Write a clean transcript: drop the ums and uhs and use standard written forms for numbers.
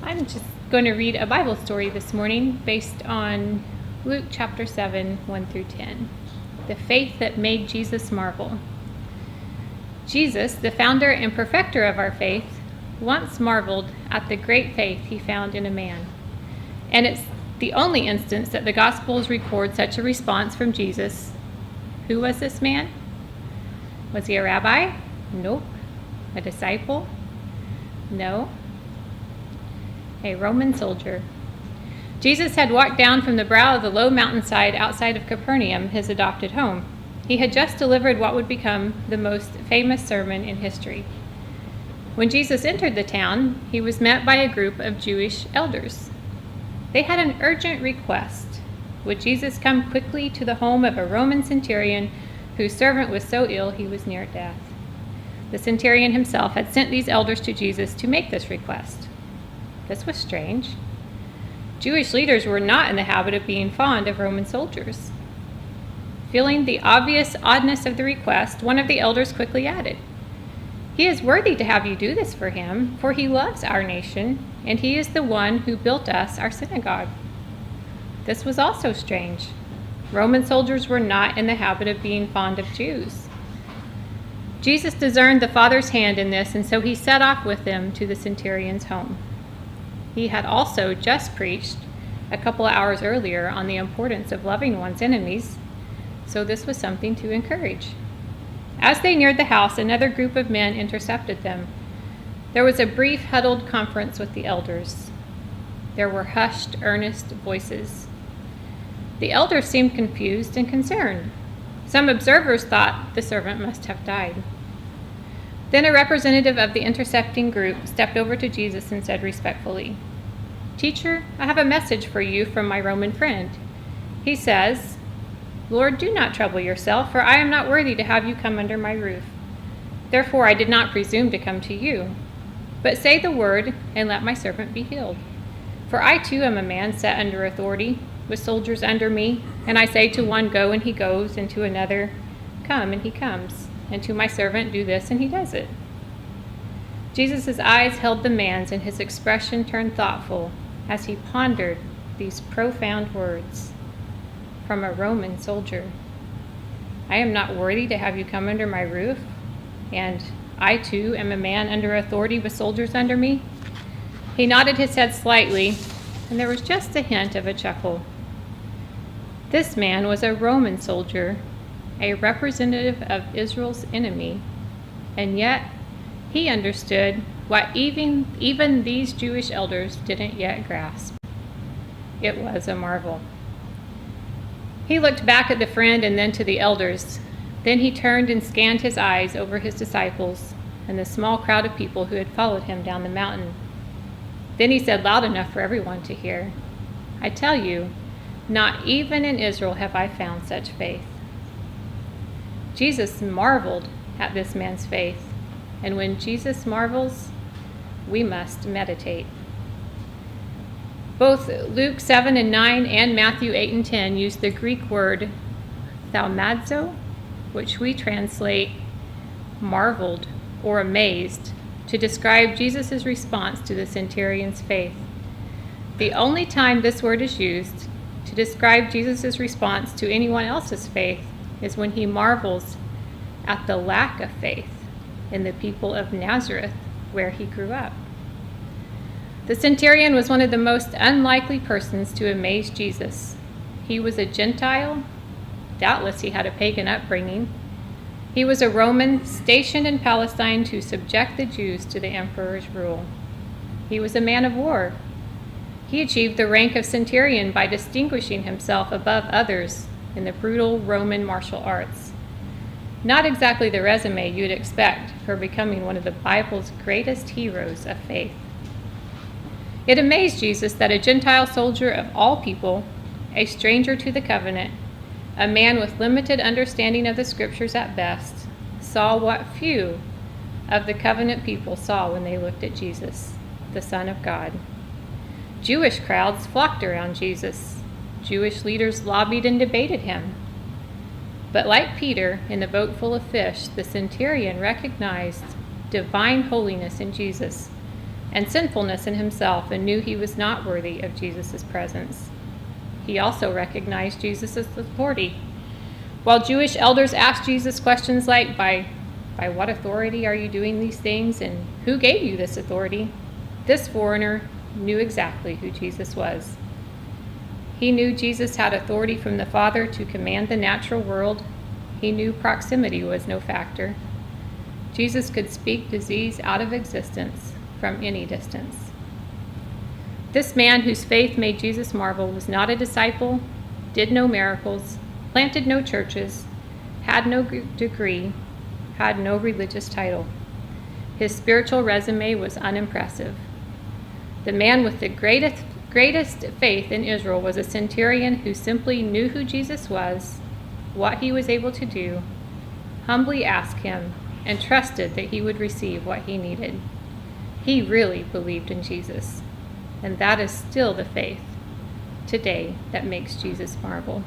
I'm just going to read a Bible story this morning based on Luke chapter 7, 1 through 10. The faith that made Jesus marvel. Jesus, the founder and perfecter of our faith, once marveled at the great faith he found in a man. And it's the only instance that the Gospels record such a response from Jesus. Who was this man? Was he a rabbi? Nope. A disciple? No. A Roman soldier. Jesus had walked down from the brow of the low mountainside outside of Capernaum, his adopted home. He had just delivered what would become the most famous sermon in history. When Jesus entered the town, he was met by a group of Jewish elders. They had an urgent request. Would Jesus come quickly to the home of a Roman centurion whose servant was so ill he was near death? The centurion himself had sent these elders to Jesus to make this request. This was strange. Jewish leaders were not in the habit of being fond of Roman soldiers. Feeling the obvious oddness of the request, one of the elders quickly added, "He is worthy to have you do this for him, for he loves our nation, and he is the one who built us our synagogue." This was also strange. Roman soldiers were not in the habit of being fond of Jews. Jesus discerned the Father's hand in this, and so he set off with them to the centurion's home. He had also just preached a couple of hours earlier on the importance of loving one's enemies, so this was something to encourage. As they neared the house, another group of men intercepted them. There was a brief, huddled conference with the elders. There were hushed, earnest voices. The elders seemed confused and concerned. Some observers thought the servant must have died. Then a representative of the intercepting group stepped over to Jesus and said respectfully, "Teacher, I have a message for you from my Roman friend. He says, 'Lord, do not trouble yourself, for I am not worthy to have you come under my roof. Therefore I did not presume to come to you. But say the word, and let my servant be healed. For I too am a man set under authority, with soldiers under me, and I say to one, go, and he goes, and to another, come, and he comes, and to my servant, do this, and he does it.'" Jesus' eyes held the man's, and his expression turned thoughtful as he pondered these profound words from a Roman soldier. "I am not worthy to have you come under my roof, and I too am a man under authority with soldiers under me?" He nodded his head slightly, and there was just a hint of a chuckle. This man was a Roman soldier, a representative of Israel's enemy, and yet he understood what even these Jewish elders didn't yet grasp. It was a marvel. He looked back at the friend and then to the elders. Then he turned and scanned his eyes over his disciples and the small crowd of people who had followed him down the mountain. Then he said loud enough for everyone to hear, "I tell you, not even in Israel have I found such faith." Jesus marveled at this man's faith, and when Jesus marvels, we must meditate. Both Luke 7 and 9 and Matthew 8 and 10 use the Greek word thaumazo, which we translate marveled or amazed, to describe Jesus' response to the centurion's faith. The only time this word is used to describe Jesus' response to anyone else's faith is when he marvels at the lack of faith in the people of Nazareth, where he grew up. The centurion was one of the most unlikely persons to amaze Jesus. He was a Gentile. Doubtless he had a pagan upbringing. He was a Roman stationed in Palestine to subject the Jews to the emperor's rule. He was a man of war. He achieved the rank of centurion by distinguishing himself above others in the brutal Roman martial arts. Not exactly the resume you'd expect for becoming one of the Bible's greatest heroes of faith. It amazed Jesus that a Gentile soldier of all people, a stranger to the covenant, a man with limited understanding of the scriptures at best, saw what few of the covenant people saw when they looked at Jesus, the Son of God. Jewish crowds flocked around Jesus. Jewish leaders lobbied and debated him. But like Peter in the boat full of fish, the centurion recognized divine holiness in Jesus and sinfulness in himself and knew he was not worthy of Jesus' presence. He also recognized Jesus' authority. While Jewish elders asked Jesus questions like, by what authority are you doing these things, and who gave you this authority? This foreigner knew exactly who Jesus was. He knew Jesus had authority from the Father to command the natural world. He knew proximity was no factor. Jesus could speak disease out of existence from any distance. This man whose faith made Jesus marvel was not a disciple, did no miracles, planted no churches, had no degree, had no religious title. His spiritual resume was unimpressive. The man with the greatest faith in Israel was a centurion who simply knew who Jesus was, what he was able to do, humbly asked him, and trusted that he would receive what he needed. He really believed in Jesus, and that is still the faith today that makes Jesus marvel.